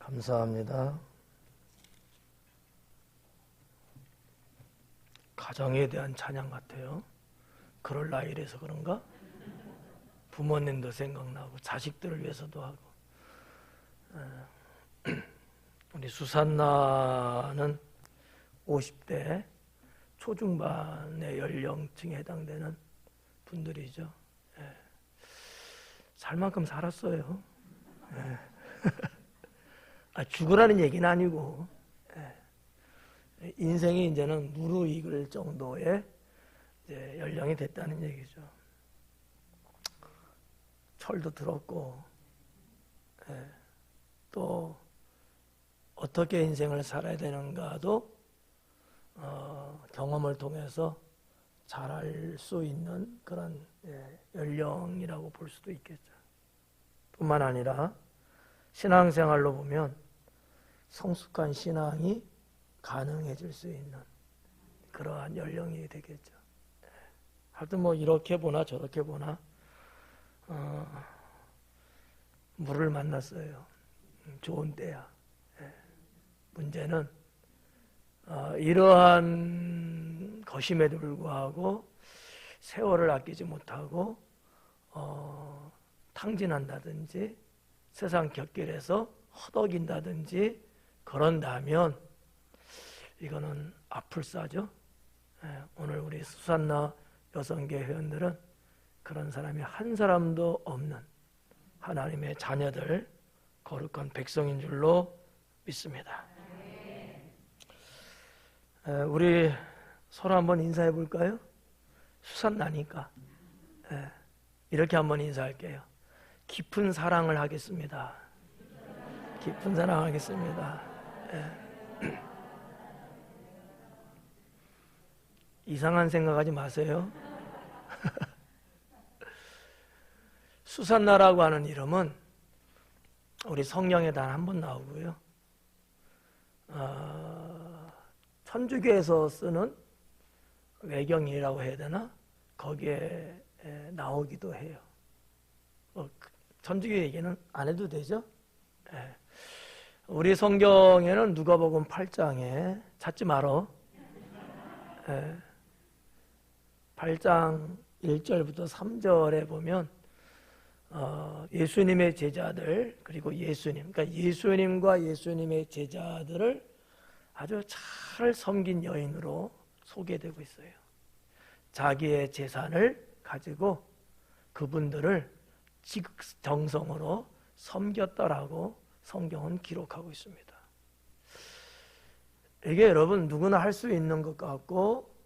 감사합니다. 가정에 대한 찬양 같아요. 그럴 나이라서 그런가? 부모님도 생각나고 자식들을 위해서도 하고. 우리 수산나는 50대 초중반의 연령층에 해당되는 분들이죠. 살 만큼 살았어요. 죽으라는 얘기는 아니고 인생이 이제는 무르익을 정도의 이제 연령이 됐다는 얘기죠. 철도 들었고 또 어떻게 인생을 살아야 되는가도 경험을 통해서 잘 알 수 있는 그런 연령이라고 볼 수도 있겠죠. 뿐만 아니라 신앙생활로 보면 성숙한 신앙이 가능해질 수 있는 그러한 연령이 되겠죠. 하여튼 뭐 이렇게 보나 저렇게 보나 물을 만났어요. 좋은 때야. 문제는 이러한 것임에도 불구하고 세월을 아끼지 못하고 탕진한다든지 세상 곁길에서 허덕인다든지 그런다면 이거는 아플싸죠. 오늘 우리 수산나 여성계 회원들은 그런 사람이 한 사람도 없는 하나님의 자녀들, 거룩한 백성인 줄로 믿습니다. 우리 서로 한번 인사해 볼까요? 수산나니까 이렇게 한번 인사할게요. 깊은 사랑을 하겠습니다. 깊은 사랑하겠습니다. 이상한 생각하지 마세요. 수산나라고 하는 이름은 우리 성경에 단 한 번 나오고요. 천주교에서 쓰는 외경이라고 해야 되나? 거기에 나오기도 해요. 천주교 얘기는 안 해도 되죠? 우리 성경에는 누가복음 8장에 찾지 말어. 8장 1절부터 3절에 보면 예수님의 제자들 그리고 예수님, 그러니까 예수님과 예수님의 제자들을 아주 잘 섬긴 여인으로 소개되고 있어요. 자기의 재산을 가지고 그분들을 지극정성으로 섬겼다라고 성경은 기록하고 있습니다. 이게 여러분 누구나 할 수 있는 것 같고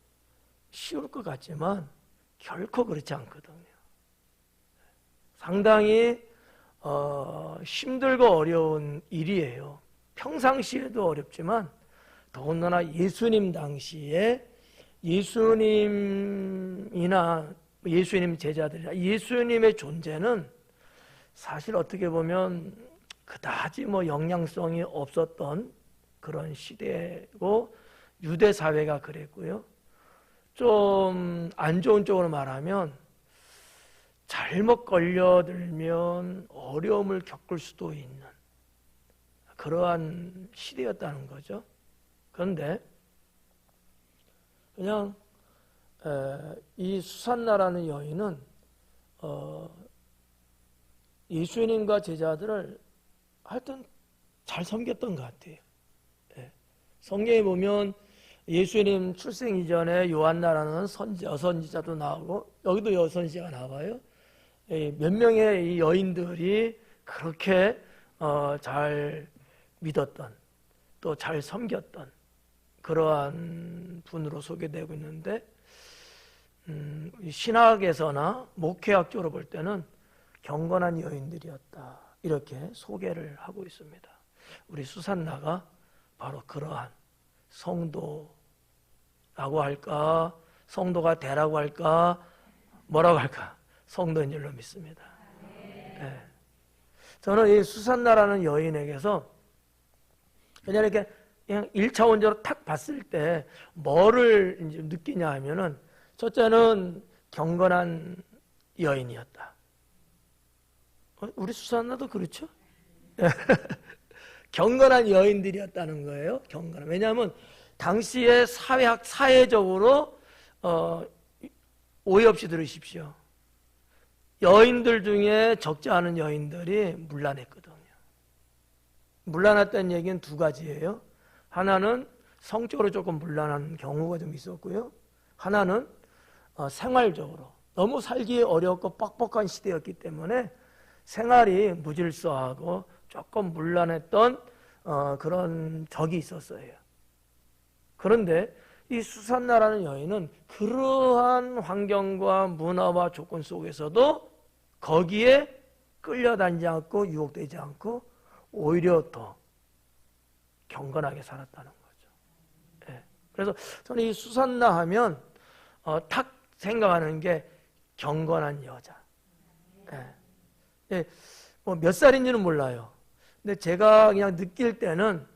쉬울 것 같지만 결코 그렇지 않거든요. 상당히 힘들고 어려운 일이에요. 평상시에도 어렵지만 더군다나 예수님 당시에 예수님이나 예수님 제자들이나 예수님의 존재는 사실 어떻게 보면 그다지 뭐 영향성이 없었던 그런 시대고 유대 사회가 그랬고요. 좀 안 좋은 쪽으로 말하면 잘못 걸려들면 어려움을 겪을 수도 있는 그러한 시대였다는 거죠. 그런데 그냥 이 수산나라는 여인은 예수님과 제자들을 하여튼 잘 섬겼던 것 같아요. 성경에 보면 예수님 출생 이전에 요한나라는 여선지자도 나오고 여기도 여선지자가 나와요. 몇 명의 이 여인들이 그렇게 잘 믿었던 또 잘 섬겼던 그러한 분으로 소개되고 있는데 신학에서나 목회학적으로 볼 때는 경건한 여인들이었다 이렇게 소개를 하고 있습니다. 우리 수산나가 바로 그러한 성도라고 할까 성도가 되라고 할까 뭐라고 할까 성도인 줄로 믿습니다. 저는 이 수산나라는 여인에게서 그냥 이렇게 그냥 1차원적으로 탁 봤을 때 뭐를 이제 느끼냐 하면은 첫째는 경건한 여인이었다. 우리 수산나도 그렇죠? 경건한 여인들이었다는 거예요. 경건한. 왜냐하면 당시에 사회적으로 오해 없이 들으십시오. 여인들 중에 적지 않은 여인들이 문란했거든요. 문란했다는 얘기는 두 가지예요. 하나는 성적으로 조금 문란한 경우가 좀 있었고요. 하나는 생활적으로 너무 살기 어렵고 뻑뻑한 시대였기 때문에 생활이 무질서하고 조금 문란했던 그런 적이 있었어요. 그런데 이 수산나라는 여인은 그러한 환경과 문화와 조건 속에서도 거기에 끌려다니지 않고 유혹되지 않고 오히려 더 경건하게 살았다는 거죠. 예. 그래서 저는 이 수산나 하면 탁 생각하는 게 경건한 여자. 예. 예. 뭐 몇 살인지는 몰라요. 근데 제가 그냥 느낄 때는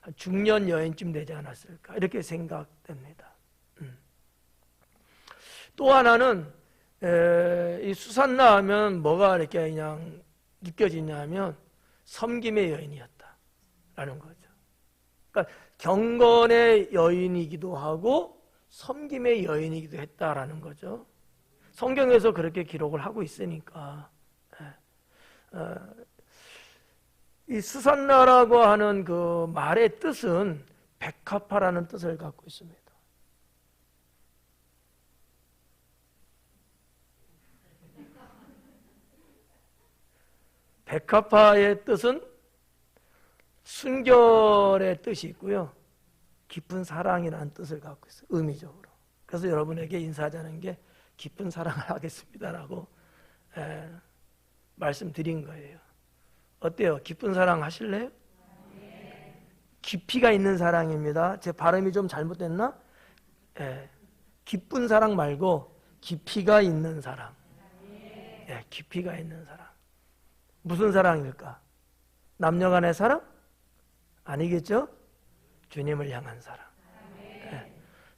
한 중년 여인쯤 되지 않았을까 이렇게 생각됩니다. 또 하나는 이 수산나 하면 뭐가 이렇게 그냥 느껴지냐면 섬김의 여인이었다라는 거죠. 그러니까 경건의 여인이기도 하고 섬김의 여인이기도 했다라는 거죠. 성경에서 그렇게 기록을 하고 있으니까. 이 수산나라고 하는 그 말의 뜻은 백합화라는 뜻을 갖고 있습니다. 백합화의 뜻은 순결의 뜻이 있고요. 깊은 사랑이라는 뜻을 갖고 있어요. 의미적으로. 그래서 여러분에게 인사하자는 게 깊은 사랑을 하겠습니다라고 말씀드린 거예요. 어때요? 깊은 사랑 하실래요? 깊이가 있는 사랑입니다. 제 발음이 좀 잘못됐나? 깊은 사랑 말고 깊이가 있는 사랑. 깊이가 있는 사랑. 무슨 사랑일까? 남녀 간의 사랑? 아니겠죠? 주님을 향한 사랑.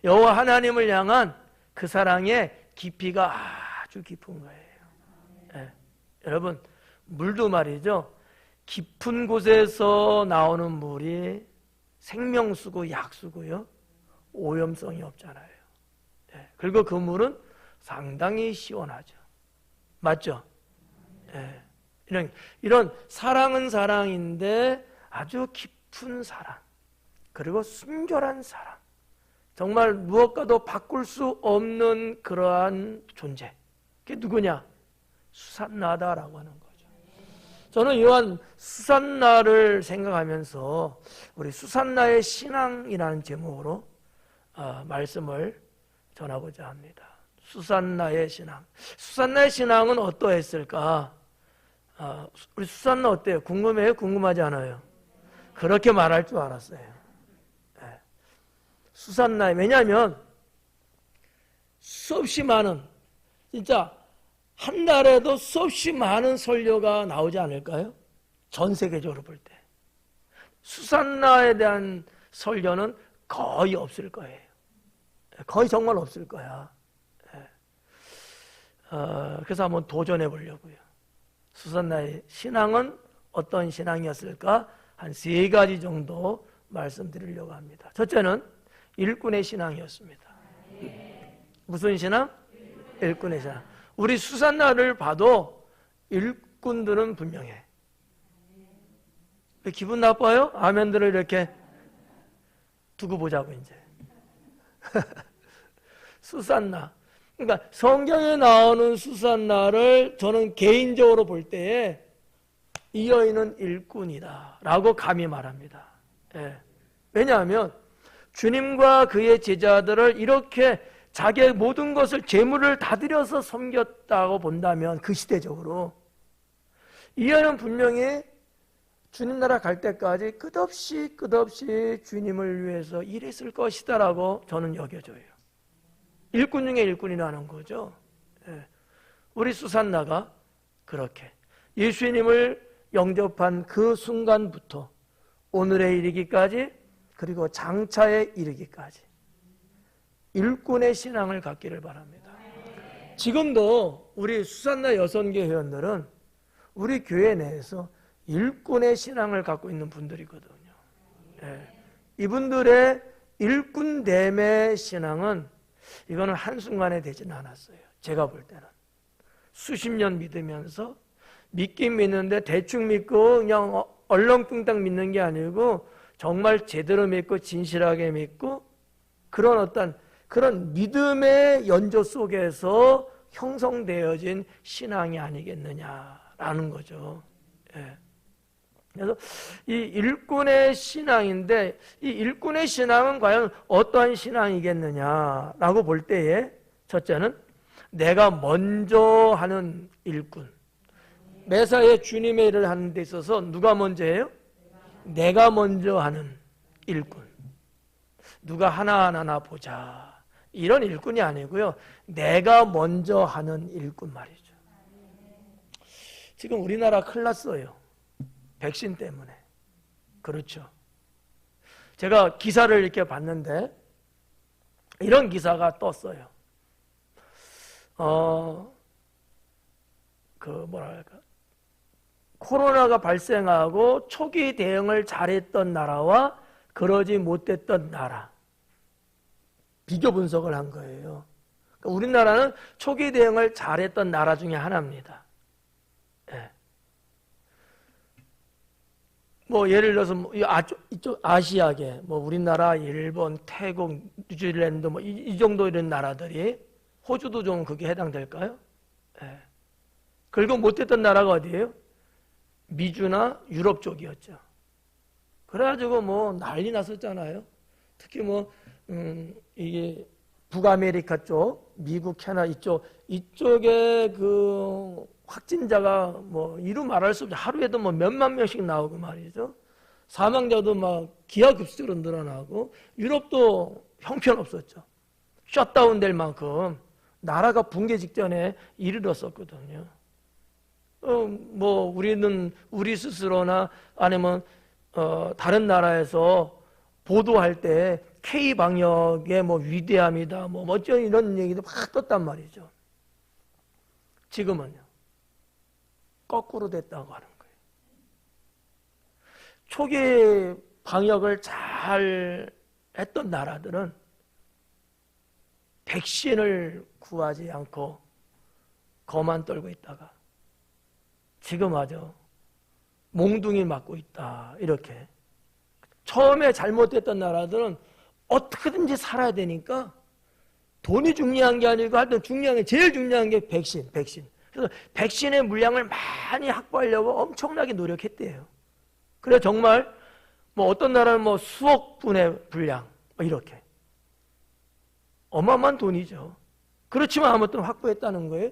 여호와 하나님을 향한 그 사랑의 깊이가 아주 깊은 거예요. 여러분, 물도 말이죠. 깊은 곳에서 나오는 물이 생명수고 약수고요. 오염성이 없잖아요. 그리고 그 물은 상당히 시원하죠. 맞죠? 이런 사랑은 사랑인데 아주 깊은 사랑, 그리고 순결한 사랑, 정말 무엇과도 바꿀 수 없는 그러한 존재. 그게 누구냐? 수산나다라고 하는 거죠. 저는 이러한 수산나를 생각하면서 우리 수산나의 신앙이라는 제목으로 말씀을 전하고자 합니다. 수산나의 신앙. 수산나의 신앙은 어떠했을까? 우리 수산나 어때요? 궁금해요? 궁금하지 않아요? 그렇게 말할 줄 알았어요. 수산나, 왜냐하면 수없이 많은, 진짜 한 달에도 수없이 많은 설교가 나오지 않을까요? 전 세계적으로 볼 때. 수산나에 대한 설교는 거의 없을 거예요. 거의 정말 없을 거야. 그래서 한번 도전해 보려고요. 수산나의 신앙은 어떤 신앙이었을까? 한 3가지 정도 말씀드리려고 합니다. 첫째는 일꾼의 신앙이었습니다. 무슨 신앙? 일꾼의 신앙. 우리 수산나를 봐도 일꾼들은 분명해. 기분 나빠요? 아멘들을 이렇게 두고 보자고 이제. 수산나. 그러니까 성경에 나오는 수산나를 저는 개인적으로 볼 때에 이 여인은 일꾼이다 라고 감히 말합니다. 왜냐하면 주님과 그의 제자들을 이렇게 자기의 모든 것을 재물을 다 들여서 섬겼다고 본다면 그 시대적으로 이 여인은 분명히 주님 나라 갈 때까지 끝없이 주님을 위해서 일했을 것이다 라고 저는 여겨져요. 일꾼 중에 일꾼이라는 거죠. 우리 수산나가 그렇게 예수님을 영접한 그 순간부터 오늘에 이르기까지, 그리고 장차에 이르기까지 일꾼의 신앙을 갖기를 바랍니다. 지금도 우리 수산나 여성교 회원들은 우리 교회 내에서 일꾼의 신앙을 갖고 있는 분들이거든요. 예. 이분들의 일꾼됨의 신앙은 이거는 한순간에 되지는 않았어요. 제가 볼 때는 수십 년 믿으면서 믿긴 믿는데 대충 믿고 그냥 얼렁뚱땅 믿는 게 아니고 정말 제대로 믿고 진실하게 믿고 그런 어떤 그런 믿음의 연조 속에서 형성되어진 신앙이 아니겠느냐라는 거죠. 예. 그래서 이 일꾼의 신앙인데 이 일꾼의 신앙은 과연 어떠한 신앙이겠느냐라고 볼 때에 첫째는 내가 먼저 하는 일꾼. 매사에 주님의 일을 하는 데 있어서 누가 먼저 해요? 내가 먼저 하는 일꾼. 누가 하나하나 보자. 이런 일꾼이 아니고요. 내가 먼저 하는 일꾼 말이죠. 지금 우리나라 큰일 났어요. 백신 때문에. 그렇죠. 제가 기사를 이렇게 봤는데 이런 기사가 떴어요. 코로나가 발생하고 초기 대응을 잘했던 나라와 그러지 못했던 나라. 비교 분석을 한 거예요. 그러니까 우리나라는 초기 대응을 잘했던 나라 중에 하나입니다. 예. 뭐 예를 들어서 이쪽 아시아계, 뭐 우리나라, 일본, 태국, 뉴질랜드 뭐 이 정도 이런 나라들이 호주도 좀 그게 해당될까요? 예. 그리고 못했던 나라가 어디예요? 미주나 유럽 쪽이었죠. 그래가지고 뭐 난리 났었잖아요. 특히 이게 북아메리카 쪽, 미국, 캐나다 이쪽에 그 확진자가 뭐 이루 말할 수 없죠. 하루에도 뭐 몇만 명씩 나오고 말이죠. 사망자도 막 기하급수로 늘어나고 유럽도 형편없었죠. 셧다운 될 만큼 나라가 붕괴 직전에 이르렀었거든요. 뭐 우리는 우리 스스로나 아니면 다른 나라에서 보도할 때 K 방역의 뭐 위대함이다, 뭐 어쩌니 이런 얘기도 막 떴단 말이죠. 지금은요 거꾸로 됐다고 하는 거예요. 초기 방역을 잘 했던 나라들은 백신을 구하지 않고 거만 떨고 있다가 지금 아주 몽둥이 맞고 있다. 이렇게. 처음에 잘못됐던 나라들은 어떻게든지 살아야 되니까 돈이 중요한 게 아니고 하여튼 제일 중요한 게 백신. 그래서 백신의 물량을 많이 확보하려고 엄청나게 노력했대요. 그래 정말 뭐 어떤 나라는 뭐 수억 분의 분량 뭐 이렇게 어마어마한 돈이죠. 그렇지만 아무튼 확보했다는 거예요.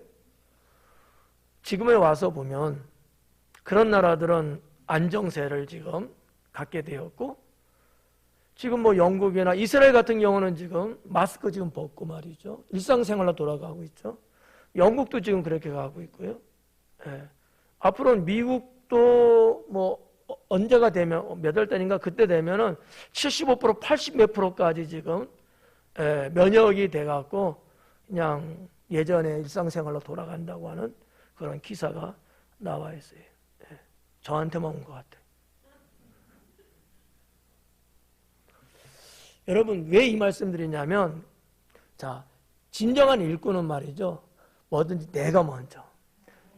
지금에 와서 보면 그런 나라들은 안정세를 지금 갖게 되었고 지금 뭐 영국이나 이스라엘 같은 경우는 지금 마스크 지금 벗고 말이죠. 일상생활로 돌아가고 있죠. 영국도 지금 그렇게 가고 있고요. 예. 앞으로는 미국도 뭐 언제가 되면 몇 월 달인가 그때 되면은 75% 80 몇 프로까지 지금 면역이 돼갖고 그냥 예전에 일상생활로 돌아간다고 하는 그런 기사가 나와 있어요. 예. 저한테만 온 것 같아요. 여러분 왜 이 말씀 드리냐면 자 진정한 일꾼은 말이죠. 뭐든지 내가 먼저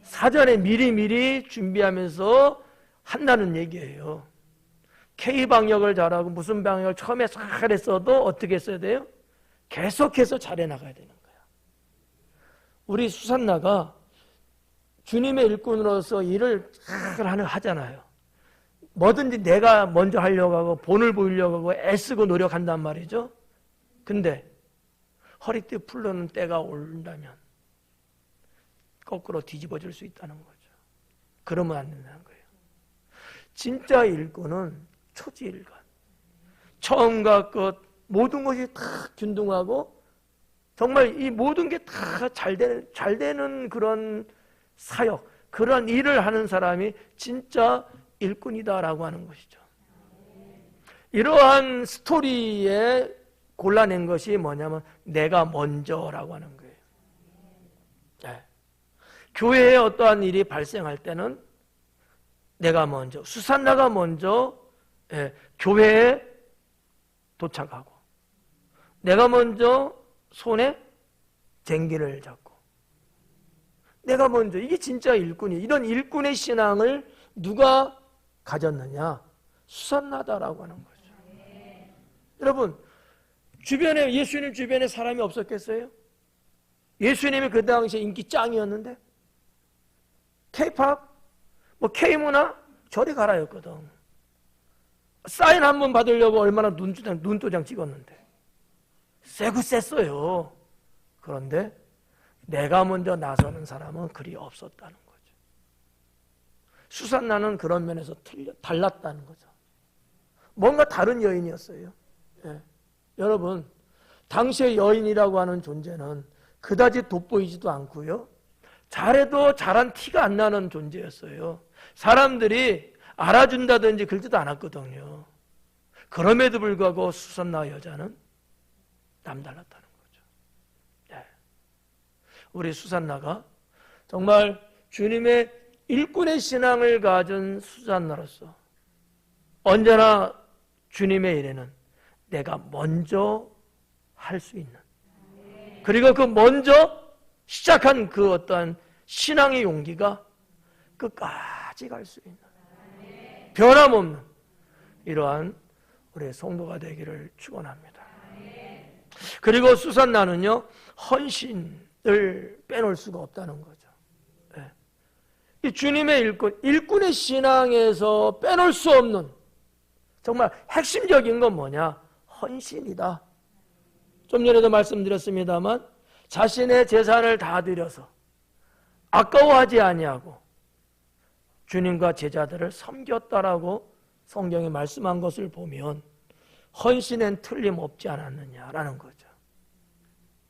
사전에 미리 준비하면서 한다는 얘기예요. K방역을 잘하고 무슨 방역을 처음에 잘했어도 어떻게 했어야 돼요? 계속해서 잘해나가야 되는 거야. 우리 수산나가 주님의 일꾼으로서 일을 잘 하잖아요. 뭐든지 내가 먼저 하려고 하고 본을 보이려고 하고 애쓰고 노력한단 말이죠. 근데 허리띠 풀러는 때가 온다면 거꾸로 뒤집어질 수 있다는 거죠. 그러면 안 된다는 거예요. 진짜 일꾼은 초지일관. 처음과 끝 모든 것이 다 균등하고 정말 이 모든 게 다 잘 되는 그런 사역, 그런 일을 하는 사람이 진짜 일꾼이다라고 하는 것이죠. 이러한 스토리에 골라낸 것이 뭐냐면 내가 먼저라고 하는 거예요. 네. 교회에 어떠한 일이 발생할 때는 내가 먼저, 수산나가 먼저 교회에 도착하고, 내가 먼저 손에 쟁기를 잡고, 내가 먼저, 이게 진짜 일꾼이에요. 이런 일꾼의 신앙을 누가 가졌느냐? 수산나다라고 하는 거죠. 여러분, 주변에, 예수님 주변에 사람이 없었겠어요? 예수님이 그 당시에 인기 짱이었는데, K-팝, K-문화, 저리 가라였거든. 사인 한 번 받으려고 얼마나 눈도장 찍었는데. 세고 셌어요. 그런데 내가 먼저 나서는 사람은 그리 없었다는 거죠. 수산나는 그런 면에서 달랐다는 거죠. 뭔가 다른 여인이었어요. 예. 여러분, 당시의 여인이라고 하는 존재는 그다지 돋보이지도 않고요, 잘해도 잘한 티가 안 나는 존재였어요. 사람들이 알아준다든지 그러지도 않았거든요. 그럼에도 불구하고 수산나 여자는 남달랐다는 거죠. 네. 우리 수산나가 정말 주님의 일꾼의 신앙을 가진 수산나로서 언제나 주님의 일에는 내가 먼저 할 수 있는, 그리고 그 먼저 시작한 그 어떠한 신앙의 용기가 끝까지 갈 수 있는, 변함없는 이러한 우리 성도가 되기를 축원합니다. 그리고 수산나는요, 헌신을 빼놓을 수가 없다는 거죠. 이 주님의 일꾼의 신앙에서 빼놓을 수 없는 정말 핵심적인 건 뭐냐? 헌신이다. 좀 전에도 말씀드렸습니다만, 자신의 재산을 다 드려서 아까워하지 아니하고 주님과 제자들을 섬겼다라고 성경에 말씀한 것을 보면 헌신엔 틀림없지 않았느냐라는 거죠.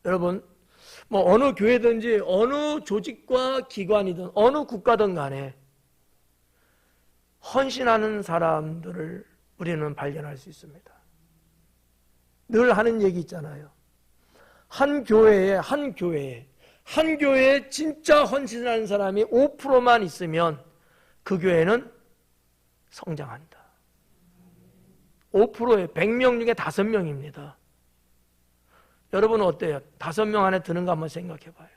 여러분, 어느 교회든지 어느 조직과 기관이든 어느 국가든 간에 헌신하는 사람들을 우리는 발견할 수 있습니다. 늘 하는 얘기 있잖아요. 한 교회에 진짜 헌신하는 사람이 5%만 있으면 그 교회는 성장한다. 5%에 100명 중에 5명입니다. 여러분은 어때요? 5명 안에 드는 거 한번 생각해 봐요.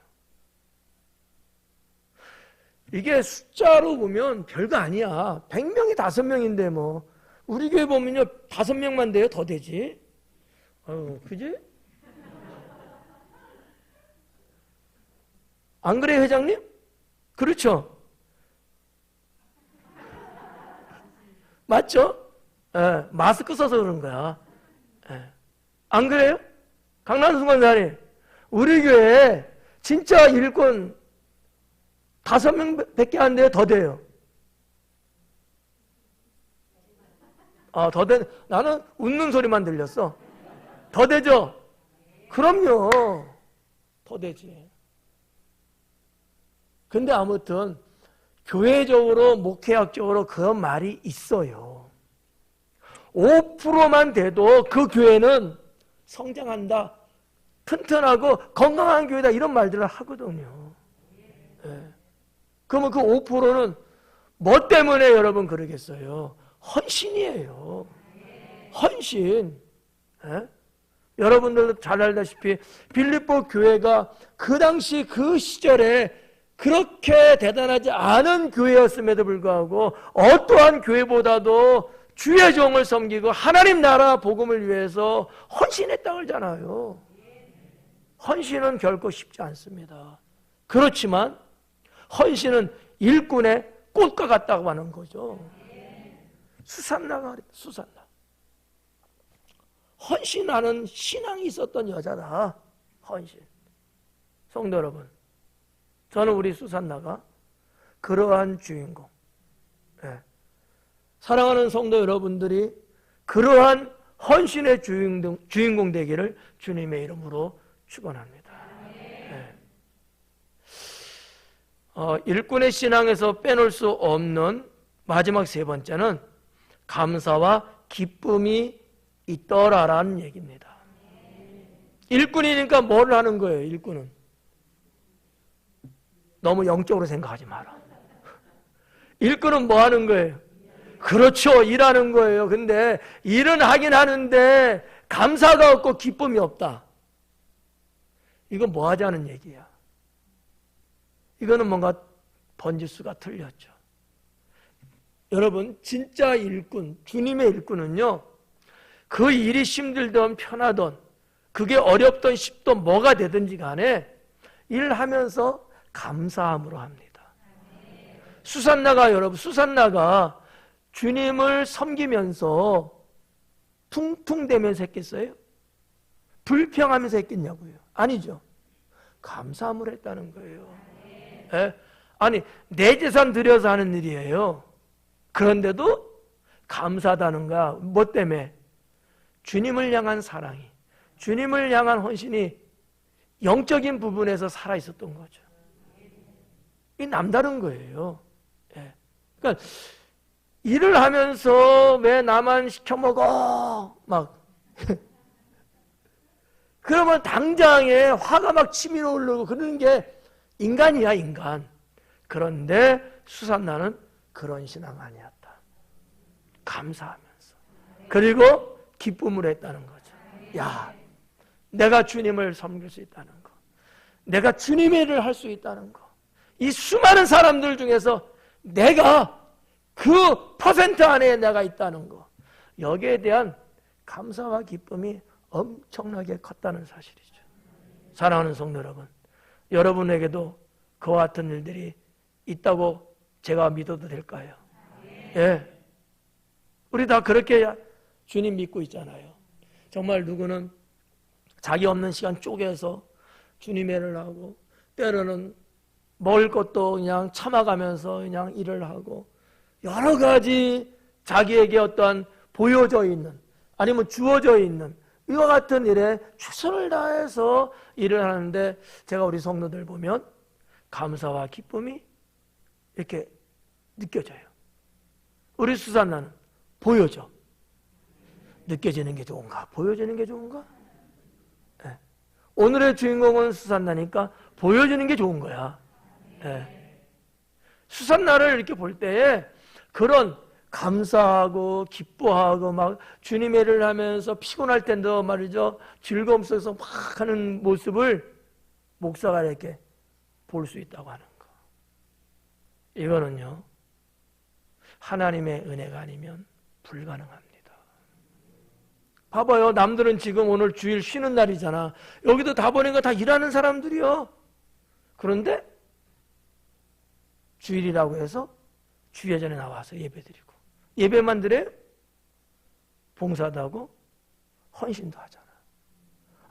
이게 숫자로 보면 별거 아니야. 100명이 5명인데 뭐. 우리 교회 보면요, 5명만 돼요. 더 되지. 그지? 안 그래요, 회장님? 그렇죠? 맞죠? 예, 마스크 써서 그런 거야. 예. 안 그래요? 강남순 권사님, 우리 교회에 진짜 일꾼 5명밖에 안 돼요? 더 돼요? 나는 웃는 소리만 들렸어. 더 되죠? 그럼요. 더 되지. 근데 아무튼 교회적으로 목회학적으로 그런 말이 있어요. 5%만 돼도 그 교회는 성장한다, 튼튼하고 건강한 교회다, 이런 말들을 하거든요. 네. 그러면 그 5%는 뭐 때문에 여러분 그러겠어요? 헌신이에요. 헌신. 네? 여러분들도 잘 알다시피 빌립보 교회가 그 당시 그 시절에 그렇게 대단하지 않은 교회였음에도 불구하고 어떠한 교회보다도 주의 종을 섬기고 하나님 나라 복음을 위해서 헌신했다고 그러잖아요. 헌신은 결코 쉽지 않습니다. 그렇지만 헌신은 일꾼의 꽃과 같다고 하는 거죠. 수산나가 수산나. 헌신하는 신앙이 있었던 여자다. 헌신. 성도 여러분, 저는 우리 수산나가 그러한 주인공, 사랑하는 성도 여러분들이 그러한 헌신의 주인공 되기를 주님의 이름으로 축원합니다. 일꾼의 신앙에서 빼놓을 수 없는 마지막 세 번째는 감사와 기쁨이 있더라라는 얘기입니다. 일꾼이니까 뭘 하는 거예요? 일꾼은 너무 영적으로 생각하지 마라. 일꾼은 뭐 하는 거예요? 그렇죠. 일하는 거예요. 근데 일은 하긴 하는데 감사가 없고 기쁨이 없다. 이건 뭐 하자는 얘기야? 이거는 뭔가 번지수가 틀렸죠. 여러분, 진짜 일꾼, 주님의 일꾼은요, 그 일이 힘들든 편하든 그게 어렵든 쉽든 뭐가 되든지 간에 일하면서 감사함으로 합니다. 수산나가, 여러분, 수산나가 주님을 섬기면서 퉁퉁대면서 했겠어요? 불평하면서 했겠냐고요? 아니죠. 감사함을 했다는 거예요. 예? 아니, 내 재산 들여서 하는 일이에요. 그런데도 감사하다는 거야. 뭐 때문에? 주님을 향한 사랑이, 주님을 향한 헌신이 영적인 부분에서 살아있었던 거죠. 이게 남다른 거예요. 예. 그러니까 일을 하면서 왜 나만 시켜먹어? 막 그러면 당장에 화가 막 치밀어 오르고 그러는 게 인간이야, 인간. 그런데 수산나는 그런 신앙 아니었다. 감사하면서. 그리고 기쁨을 했다는 거죠. 야, 내가 주님을 섬길 수 있다는 거. 내가 주님의 일을 할 수 있다는 거. 이 수많은 사람들 중에서 내가 그 퍼센트 안에 내가 있다는 거. 여기에 대한 감사와 기쁨이 엄청나게 컸다는 사실이죠. 사랑하는 성도 여러분, 여러분에게도 그와 같은 일들이 있다고 제가 믿어도 될까요? 예. 우리 다 그렇게 주님 믿고 있잖아요. 정말 누구는 자기 없는 시간 쪼개서 주님의 일을 하고, 때로는 먹을 것도 그냥 참아가면서 그냥 일을 하고, 여러 가지 자기에게 어떠한 보여져 있는, 아니면 주어져 있는 이와 같은 일에 최선을 다해서 일을 하는데, 제가 우리 성도들 보면 감사와 기쁨이 이렇게 느껴져요. 우리 수산나는 보여져. 느껴지는 게 좋은가? 보여지는 게 좋은가? 네. 오늘의 주인공은 수산나니까 보여지는 게 좋은 거야. 네. 수산나를 이렇게 볼 때에 그런 감사하고 기뻐하고 막 주님의 일을 하면서 피곤할 때도 말이죠, 즐거움 속에서 막 하는 모습을 목사가 이렇게 볼 수 있다고 하는 거. 이거는요, 하나님의 은혜가 아니면 불가능합니다. 봐봐요. 남들은 지금 오늘 주일 쉬는 날이잖아. 여기도 다 보니까 다 일하는 사람들이요. 그런데 주일이라고 해서 주예전에 나와서 예배드리고, 예배만 드려요? 봉사도 하고 헌신도 하잖아.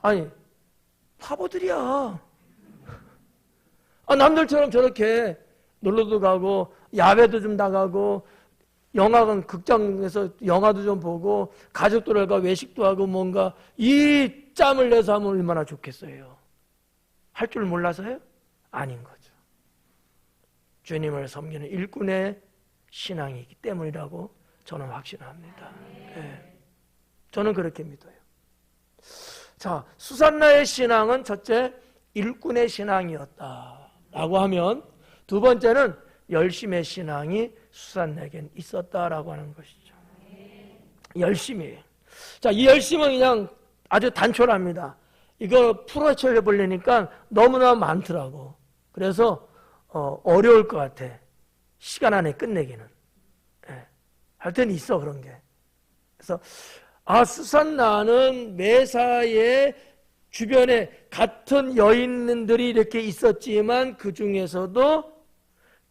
아니, 바보들이야. 남들처럼 저렇게 놀러도 가고 야외도 좀 나가고 영화관 극장에서 영화도 좀 보고 가족들과 외식도 하고 뭔가 이 짬을 내서 하면 얼마나 좋겠어요. 할 줄 몰라서요? 아닌 거죠. 주님을 섬기는 일꾼의 신앙이기 때문이라고 저는 확신합니다. 네. 저는 그렇게 믿어요. 자, 수산나의 신앙은 첫째, 일꾼의 신앙이었다라고 하면, 두 번째는 열심의 신앙이 수산나에겐 있었다라고 하는 것이죠. 열심이에요. 자, 이 열심은 그냥 아주 단촐합니다. 이거 풀어쳐 해보려니까 너무나 많더라고. 그래서 어려울 것 같아. 시간 안에 끝내기는. 예. 하여튼 있어, 그런 게. 그래서 수산나는 매사에 주변에 같은 여인들이 이렇게 있었지만 그 중에서도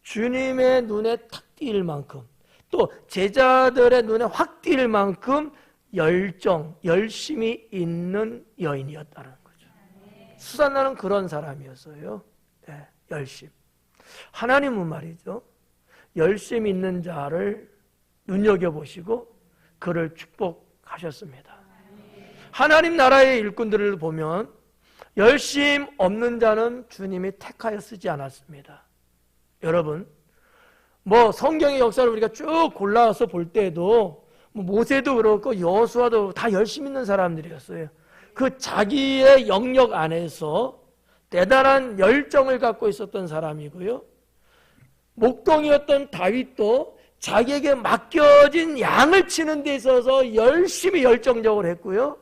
주님의 눈에 탁 띄일 만큼, 또 제자들의 눈에 확 띄일 만큼 열심이 있는 여인이었다는 거죠. 수산나는 그런 사람이었어요. 네, 열심. 하나님은 말이죠, 열심 있는 자를 눈여겨보시고 그를 축복하셨습니다. 하나님 나라의 일꾼들을 보면 열심 없는 자는 주님이 택하여 쓰지 않았습니다. 여러분, 뭐 성경의 역사를 우리가 쭉 골라서 볼 때에도 모세도 그렇고 여호수아도 다 열심 있는 사람들이었어요. 그 자기의 영역 안에서 대단한 열정을 갖고 있었던 사람이고요. 목동이었던 다윗도 자기에게 맡겨진 양을 치는 데 있어서 열심히 열정적으로 했고요.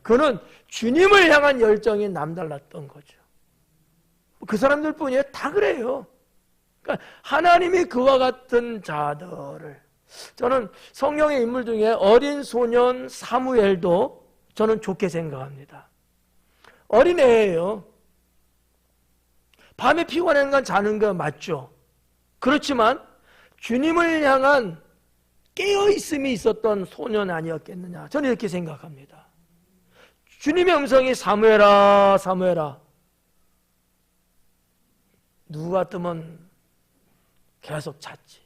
그는 주님을 향한 열정이 남달랐던 거죠. 그 사람들 뿐이에요. 다 그래요. 그러니까 하나님이 그와 같은 자들을, 저는 성경의 인물 중에 어린 소년 사무엘도 저는 좋게 생각합니다. 어린애예요. 밤에 피곤한 건 자는 거 맞죠. 그렇지만 주님을 향한 깨어있음이 있었던 소년 아니었겠느냐, 저는 이렇게 생각합니다. 주님의 음성이 사무엘아 사무엘아, 누구 같으면 계속 잤지.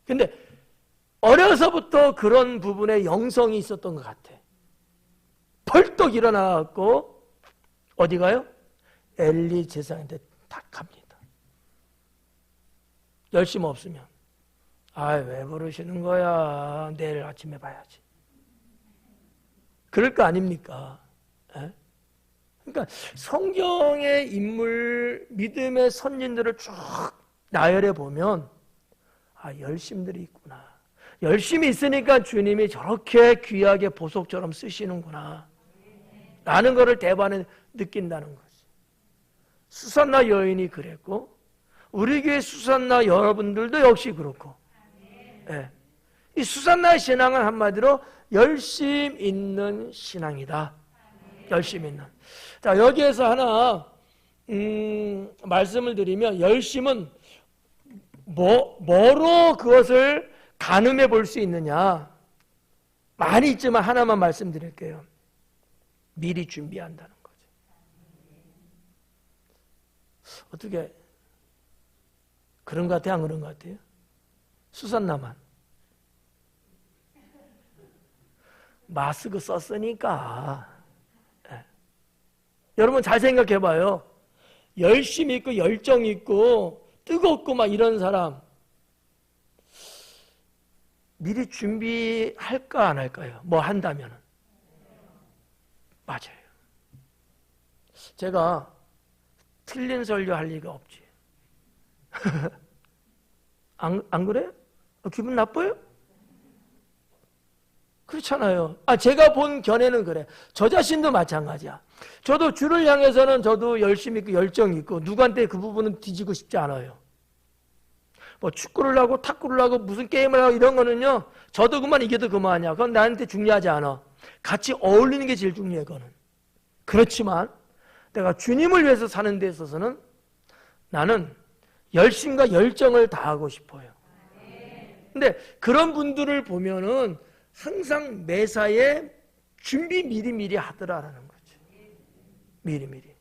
근데 어려서부터 그런 부분에 영성이 있었던 것 같아. 벌떡 일어나갖고 어디 가요? 엘리 제사장한테 딱 갑니다. 열심 없으면 왜 부르시는 거야? 내일 아침에 봐야지. 그럴 거 아닙니까? 에? 그러니까 성경의 인물, 믿음의 선진들을 쭉 나열해 보면 열심들이 있구나. 열심히 있으니까 주님이 저렇게 귀하게 보석처럼 쓰시는구나 라는 것을 대반에 느낀다는 거지. 수산나 여인이 그랬고 우리 교회 수산나 여러분들도 역시 그렇고, 예. 이 수산나 신앙은 한마디로 열심 있는 신앙이다. 열심 있는. 자, 여기에서 하나 말씀을 드리면, 열심은 뭐로 그것을 가늠해 볼 수 있느냐, 많이 있지만 하나만 말씀드릴게요. 미리 준비한다는 거죠. 어떻게 그런 것 같아요? 안 그런 것 같아요? 수산나만 마스크 썼으니까. 예. 여러분 잘 생각해 봐요. 열심히 있고 열정 있고 뜨겁고 막 이런 사람 미리 준비할까 안 할까요? 뭐 한다면. 맞아요. 제가 틀린 설교 할 리가 없지. 안 그래요? 기분 나빠요? 그렇잖아요. 제가 본 견해는 그래. 저 자신도 마찬가지야. 저도 주를 향해서는 저도 열심히 있고 열정이 있고 누구한테 그 부분은 뒤지고 싶지 않아요. 뭐 축구를 하고 탁구를 하고 무슨 게임을 하고 이런 거는요, 저도 그만 이겨도 그만이야. 그건 나한테 중요하지 않아. 같이 어울리는 게 제일 중요해. 그거는. 그렇지만 내가 주님을 위해서 사는 데 있어서는 나는 열심과 열정을 다하고 싶어요. 근데 그런 분들을 보면은 항상 매사에 준비 미리미리 하더라라는 거지. 미리미리.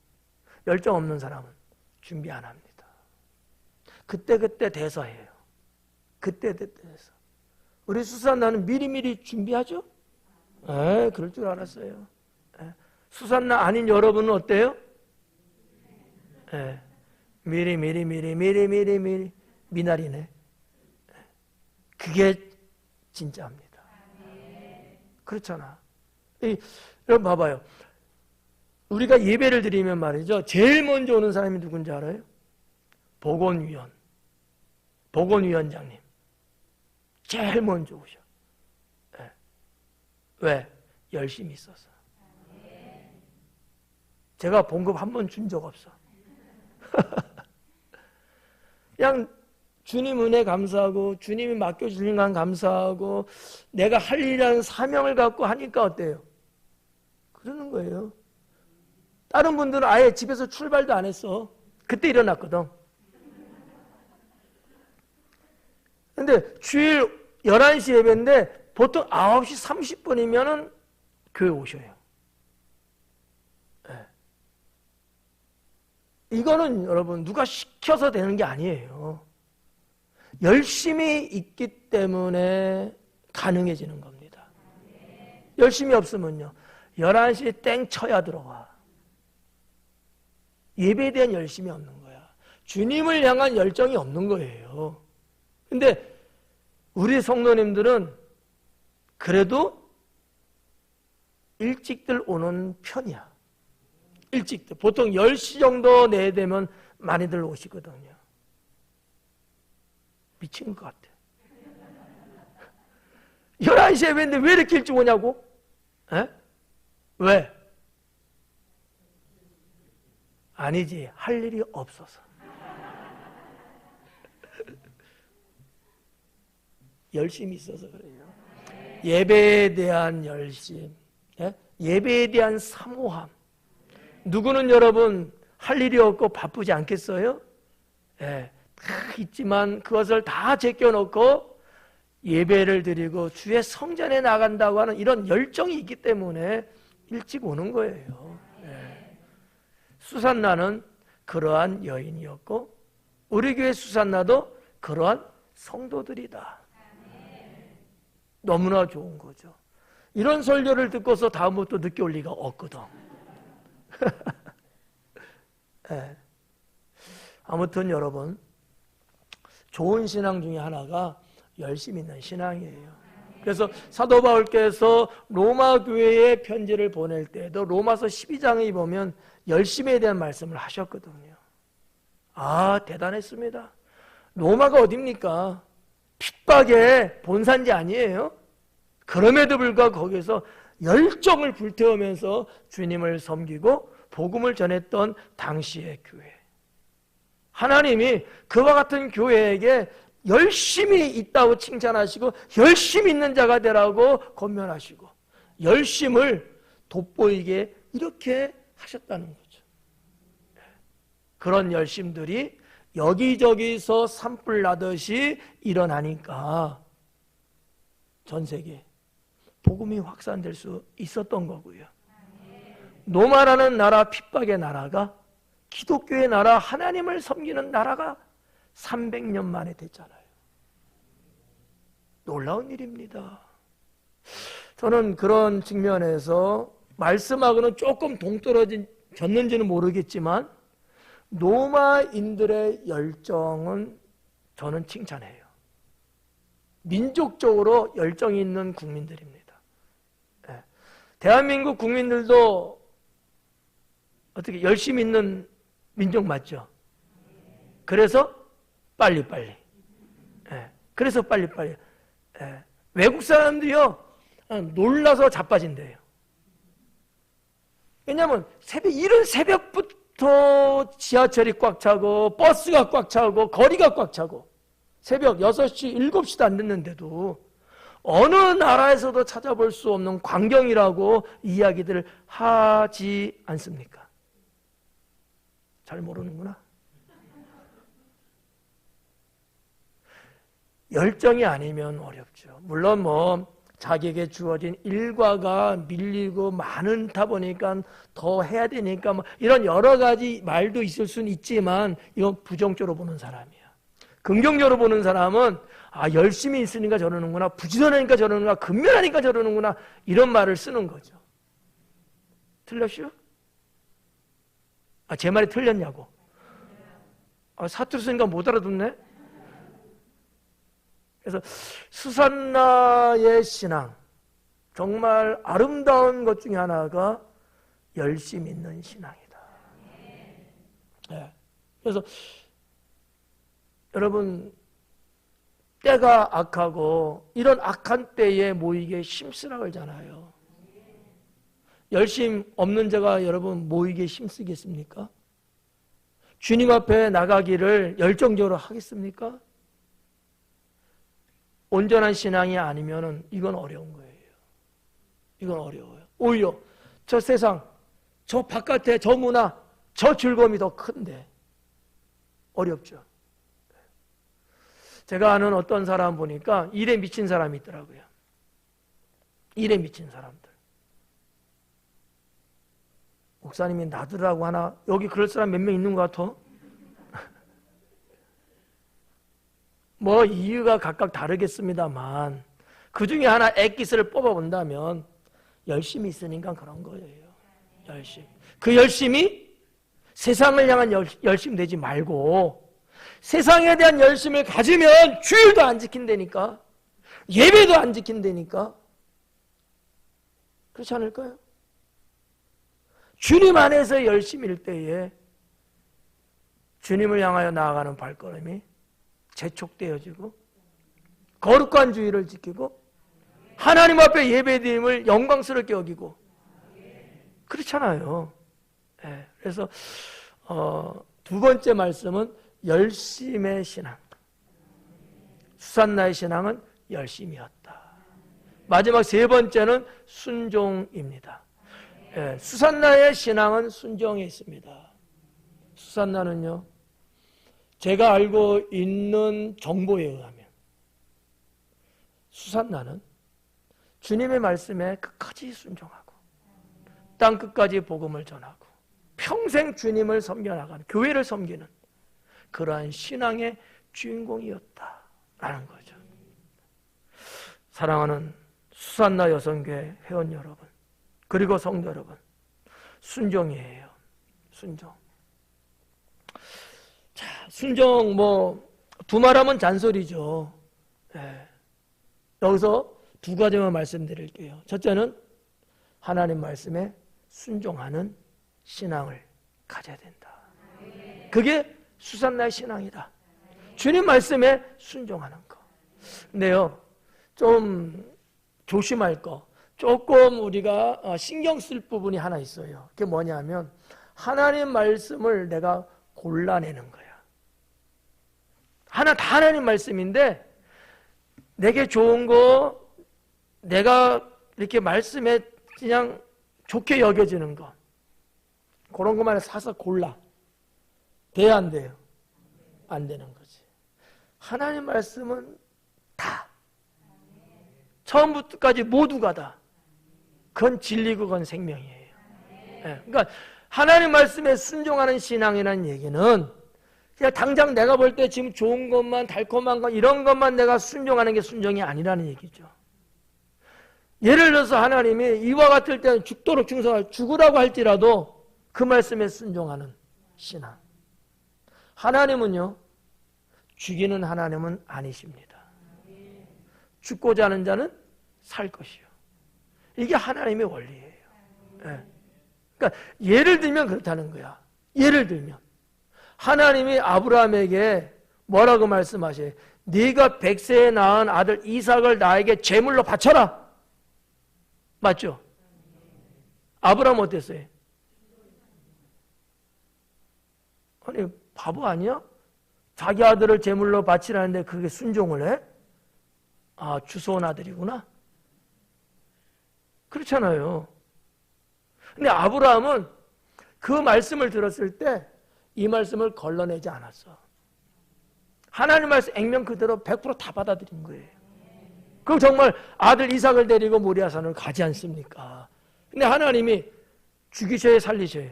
열정 없는 사람은 준비 안 합니다. 그때그때 대서해요. 그때그때 대서. 우리 수산나는 미리미리 준비하죠? 그럴 줄 알았어요. 수산나 아닌 여러분은 어때요? 미리 미나리네. 그게 진짜입니다. 그렇잖아. 여러분 봐봐요. 우리가 예배를 드리면 말이죠, 제일 먼저 오는 사람이 누군지 알아요? 보건위원장님 제일 먼저 오셔. 왜? 열심히 있어서. 제가 봉급 한 번 준 적 없어. 그냥 주님 은혜 감사하고 주님이 맡겨주신 건 감사하고 내가 할 일이라는 사명을 갖고 하니까 어때요? 그러는 거예요. 다른 분들은 아예 집에서 출발도 안 했어. 그때 일어났거든. 근데 주일 11시 예배인데 보통 9시 30분이면은 교회 오셔요. 이거는 여러분 누가 시켜서 되는 게 아니에요. 열심히 있기 때문에 가능해지는 겁니다. 열심히 없으면요, 11시에 땡 쳐야 들어와. 예배에 대한 열심이 없는 거야. 주님을 향한 열정이 없는 거예요. 근데 우리 성도님들은 그래도 일찍들 오는 편이야. 일찍들. 보통 10시 정도 내에 되면 많이들 오시거든요. 미친 것 같아. 11시에 뵀는데 왜 이렇게 일찍 오냐고? 에? 왜? 아니지, 할 일이 없어서. 열심이 있어서 그래요. 예배에 대한 열심, 예배에 대한 사모함. 누구는 여러분 할 일이 없고 바쁘지 않겠어요? 다 있지만 그것을 다 제껴놓고 예배를 드리고 주의 성전에 나간다고 하는 이런 열정이 있기 때문에 일찍 오는 거예요. 수산나는 그러한 여인이었고 우리 교회 수산나도 그러한 성도들이다. 너무나 좋은 거죠. 이런 설교를 듣고서 다음부터 늦게 올 리가 없거든. 아무튼 여러분, 좋은 신앙 중에 하나가 열심 있는 신앙이에요. 그래서 사도 바울께서 로마 교회에 편지를 보낼 때도 로마서 12장에 보면 열심에 대한 말씀을 하셨거든요. 아, 대단했습니다. 로마가 어딥니까? 핍박의 본산지 아니에요? 그럼에도 불구하고 거기서 열정을 불태우면서 주님을 섬기고 복음을 전했던 당시의 교회. 하나님이 그와 같은 교회에게 열심히 있다고 칭찬하시고 열심히 있는 자가 되라고 권면하시고 열심을 돋보이게 이렇게 하셨다는 거죠. 그런 열심들이 여기저기서 산불 나듯이 일어나니까 전 세계 복음이 확산될 수 있었던 거고요. 로마라는 나라, 핍박의 나라가 기독교의 나라, 하나님을 섬기는 나라가 300년 만에 됐잖아요. 놀라운 일입니다. 저는 그런 측면에서 말씀하고는 조금 동떨어졌는지는 모르겠지만 로마인들의 열정은 저는 칭찬해요. 민족적으로 열정이 있는 국민들입니다. 대한민국 국민들도 어떻게 열심히 있는 민족 맞죠? 그래서 빨리빨리. 그래서 빨리빨리. 외국 사람들이요, 놀라서 자빠진대요. 왜냐하면 이른 새벽부터 지하철이 꽉 차고 버스가 꽉 차고 거리가 꽉 차고 새벽 6시, 7시도 안 됐는데도 어느 나라에서도 찾아볼 수 없는 광경이라고 이야기들을 하지 않습니까? 잘 모르는구나. 열정이 아니면 어렵죠. 물론 자기에게 주어진 일과가 밀리고 많다 보니까 더 해야 되니까 이런 여러 가지 말도 있을 수는 있지만 이건 부정적으로 보는 사람이야. 긍정적으로 보는 사람은 열심히 있으니까 저러는구나, 부지런하니까 저러는구나, 근면하니까 저러는구나 이런 말을 쓰는 거죠. 틀렸슈? 제 말이 틀렸냐고. 사투리 쓰니까 못 알아듣네. 그래서 수산나의 신앙, 정말 아름다운 것 중에 하나가 열심 있는 신앙이다. 그래서 여러분, 때가 악하고 이런 악한 때에 모이게 힘쓰라 그러잖아요. 열심 없는 자가 여러분 모이게 힘쓰겠습니까? 주님 앞에 나가기를 열정적으로 하겠습니까? 온전한 신앙이 아니면은 이건 어려운 거예요. 이건 어려워요. 오히려 저 세상, 저 바깥에 저 문화, 저 즐거움이 더 큰데 어렵죠. 제가 아는 어떤 사람 보니까 일에 미친 사람이 있더라고요. 일에 미친 사람들. 목사님이 나들라고 하나? 여기 그럴 사람 몇 명 있는 것 같아? 이유가 각각 다르겠습니다만 그 중에 하나 엑기스를 뽑아본다면 열심히 있으니까 그런 거예요. 열심. 그 열심이 세상을 향한 열심 되지 말고 세상에 대한 열심을 가지면 주일도 안 지킨다니까, 예배도 안 지킨다니까. 그렇지 않을까요? 주님 안에서 열심일 때에 주님을 향하여 나아가는 발걸음이 재촉되어지고 거룩한 주의를 지키고 하나님 앞에 예배드림을 영광스럽게 여기고 그렇잖아요. 네, 그래서 두 번째 말씀은 열심의 신앙. 수산나의 신앙은 열심이었다. 마지막 세 번째는 순종입니다. 네, 수산나의 신앙은 순종에 있습니다. 수산나는요, 제가 알고 있는 정보에 의하면 수산나는 주님의 말씀에 끝까지 순종하고 땅 끝까지 복음을 전하고 평생 주님을 섬겨나가는, 교회를 섬기는 그러한 신앙의 주인공이었다라는 거죠. 사랑하는 수산나 여성교회 회원 여러분, 그리고 성도 여러분, 순종이에요. 순종. 자, 순종 두말하면 잔소리죠. 네. 여기서 두 가지만 말씀드릴게요. 첫째는 하나님 말씀에 순종하는 신앙을 가져야 된다. 그게 수산나의 신앙이다. 주님 말씀에 순종하는 거. 근데요, 좀 조심할 거, 조금 우리가 신경 쓸 부분이 하나 있어요. 그게 뭐냐면 하나님 말씀을 내가 골라내는 거야. 다 하나님 말씀인데 내게 좋은 거, 내가 이렇게 말씀에 그냥 좋게 여겨지는 거, 그런 것만 사서 골라. 돼야 안 돼요? 안 되는 거지. 하나님 말씀은 다, 처음부터까지 모두가 다, 그건 진리고 그건 생명이에요. 네. 그러니까 하나님 말씀에 순종하는 신앙이라는 얘기는 그냥 당장 내가 볼 때 지금 좋은 것만, 달콤한 것, 이런 것만 내가 순종하는 게 순종이 아니라는 얘기죠. 예를 들어서 하나님이 이와 같을 때는 죽도록 충성할, 죽으라고 할지라도 그 말씀에 순종하는 신앙. 하나님은요, 죽이는 하나님은 아니십니다. 죽고자 하는 자는 살 것이요. 이게 하나님의 원리예요. 네. 그러니까 예를 들면 그렇다는 거야. 예를 들면 하나님이 아브라함에게 뭐라고 말씀하셔요? 네가 100세에 낳은 아들 이삭을 나에게 제물로 바쳐라. 맞죠? 아브라함 어땠어요? 아니 바보 아니야? 자기 아들을 제물로 바치라는데 그게 순종을 해? 아, 주소온 아들이구나. 그렇잖아요. 근데 아브라함은 그 말씀을 들었을 때 이 말씀을 걸러내지 않았어. 하나님 말씀 액면 그대로 100% 다 받아들인 거예요. 그럼 정말 아들 이삭을 데리고 모리아산을 가지 않습니까? 근데 하나님이 죽이셔야 살리셔요?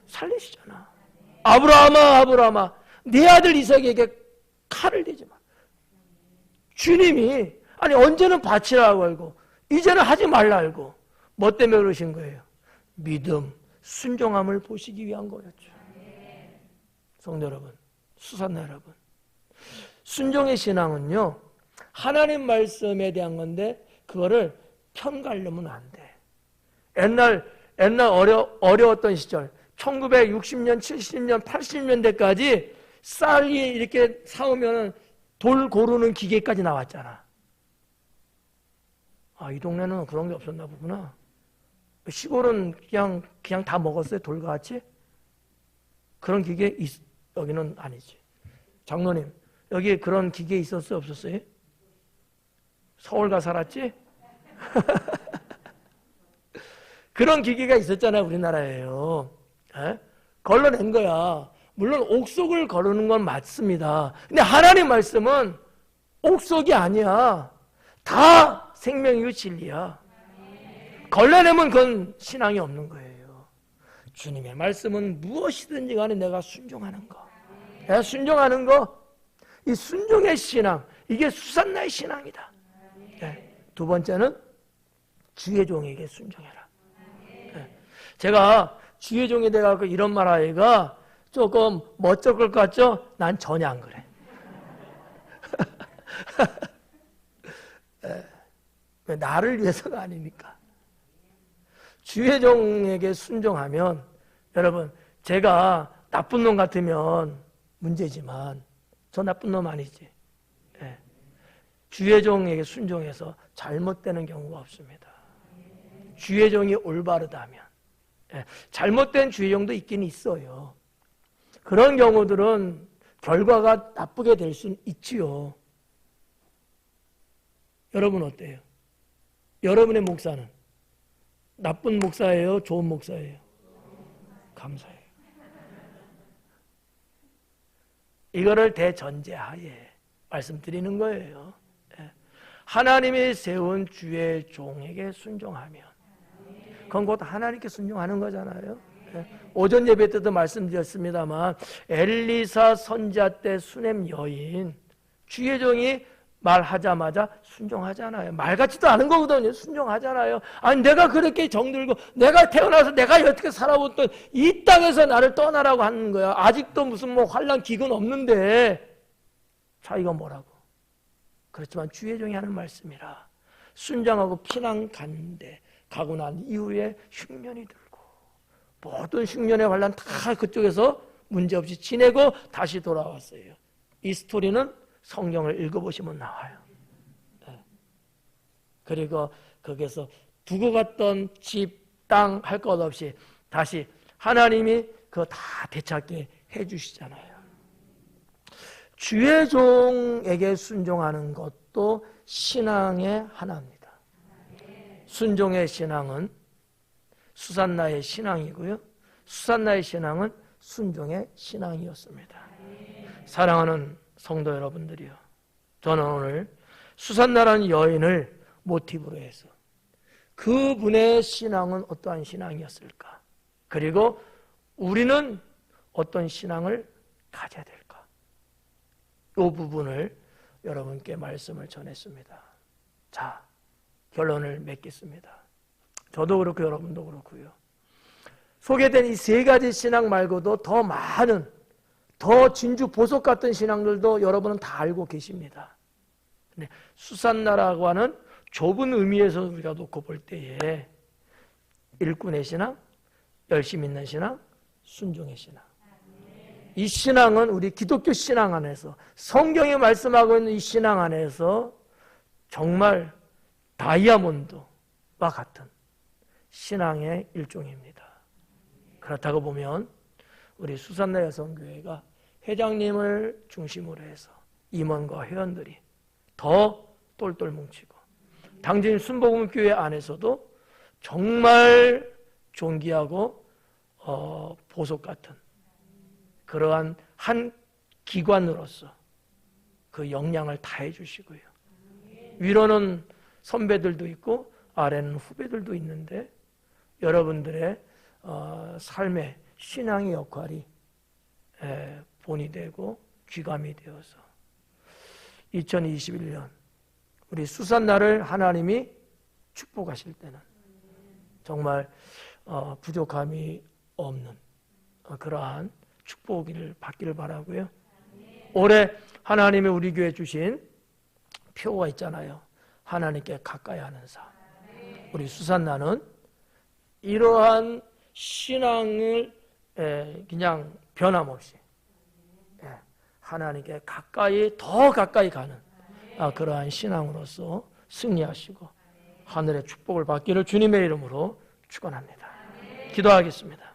살리시잖아. 아브라함아 네 아들 이삭에게 칼을 대지 마. 주님이 아니 언제는 바치라고 알고 이제는 하지 말라 알고 뭐 때문에 그러신 거예요? 믿음, 순종함을 보시기 위한 거였죠. 성도 여러분, 수산나 여러분, 순종의 신앙은요 하나님 말씀에 대한 건데 그거를 편가르면 안 돼. 옛날 어려웠던 시절 1960년, 70년, 80년대까지 쌀이 이렇게 사오면 돌 고르는 기계까지 나왔잖아. 아, 이 동네는 그런 게 없었나 보구나. 시골은 그냥 다 먹었어요, 돌같이? 그런 기계 여기는 아니지. 장로님, 여기 그런 기계 있었어요, 없었어요? 서울 가 살았지? 그런 기계가 있었잖아요, 우리나라에요. 에? 걸러낸 거야. 물론 옥속을 거르는 건 맞습니다. 근데 하나님 말씀은 옥속이 아니야. 다 생명이고 진리야. 걸러내면 그건 신앙이 없는 거예요. 주님의 말씀은 무엇이든지 간에 내가 순종하는 거. 내가 순종하는 거, 이 순종의 신앙, 이게 수산나의 신앙이다. 네. 두 번째는 주의 종에게 순종해라. 네. 제가 주의 종이 돼가지고 이런 말 하기가 조금 멋쩍을 것 같죠? 난 전혀 안 그래. 네. 왜 나를 위해서가 아니니까. 주의 종에게 순종하면 여러분 제가 나쁜 놈 같으면 문제지만 저 나쁜 놈 아니지. 주의 종에게 순종해서 잘못되는 경우가 없습니다. 주의 종이 올바르다면. 잘못된 주의 종도 있긴 있어요. 그런 경우들은 결과가 나쁘게 될 수는 있지요. 여러분 어때요? 여러분의 목사는 나쁜 목사예요? 좋은 목사예요? 감사해요. 이거를 대전제하에 말씀드리는 거예요. 하나님이 세운 주의 종에게 순종하면 그건 곧 하나님께 순종하는 거잖아요. 오전 예배 때도 말씀드렸습니다만 엘리사 선지자 때 수넴 여인 주의 종이 말하자마자 순종하잖아요. 말 같지도 않은 거거든요. 순종하잖아요. 아니 내가 그렇게 정들고 내가 태어나서 내가 어떻게 살아봤던 이 땅에서 나를 떠나라고 하는 거야. 아직도 무슨 뭐 환난 기근 없는데 자 이거 뭐라고. 그렇지만 주의 종이 하는 말씀이라 순종하고 피난 갔는데 가고 난 이후에 흉년이 들고 모든 흉년의 환난 다 그쪽에서 문제없이 지내고 다시 돌아왔어요. 이 스토리는 성경을 읽어보시면 나와요. 그리고 거기서 두고 갔던 집, 땅 할 것 없이 다시 하나님이 그거 다 되찾게 해주시잖아요. 주의 종에게 순종하는 것도 신앙의 하나입니다. 순종의 신앙은 수산나의 신앙이고요. 수산나의 신앙은 순종의 신앙이었습니다. 사랑하는 성도 여러분들이요. 저는 오늘 수산나라는 여인을 모티브로 해서 그분의 신앙은 어떠한 신앙이었을까? 그리고 우리는 어떤 신앙을 가져야 될까? 이 부분을 여러분께 말씀을 전했습니다. 자, 결론을 맺겠습니다. 저도 그렇고 여러분도 그렇고요. 소개된 이 세 가지 신앙 말고도 더 많은 더 진주 보석 같은 신앙들도 여러분은 다 알고 계십니다. 근데 수산나라고 하는 좁은 의미에서 우리가 놓고 볼 때에 일꾼의 신앙, 열심 있는 신앙, 순종의 신앙. 이 신앙은 우리 기독교 신앙 안에서 성경이 말씀하고 있는 이 신앙 안에서 정말 다이아몬드와 같은 신앙의 일종입니다. 그렇다고 보면 우리 수산나 여성교회가 회장님을 중심으로 해서 임원과 회원들이 더 똘똘 뭉치고 당진 순복음교회 안에서도 정말 존귀하고 보석 같은 그러한 한 기관으로서 그 역량을 다해 주시고요. 위로는 선배들도 있고 아래는 후배들도 있는데 여러분들의 삶의 신앙의 역할이 본이 되고 귀감이 되어서 2021년 우리 수산나를 하나님이 축복하실 때는 정말 부족함이 없는 그러한 축복을 받기를 바라고요. 올해 하나님이 우리 교회에 주신 표가 있잖아요. 하나님께 가까이 하는 삶. 우리 수산나는 이러한 신앙을 그냥 변함없이 하나님께 가까이 더 가까이 가는 그러한 신앙으로서 승리하시고 하늘의 축복을 받기를 주님의 이름으로 축원합니다. 기도하겠습니다.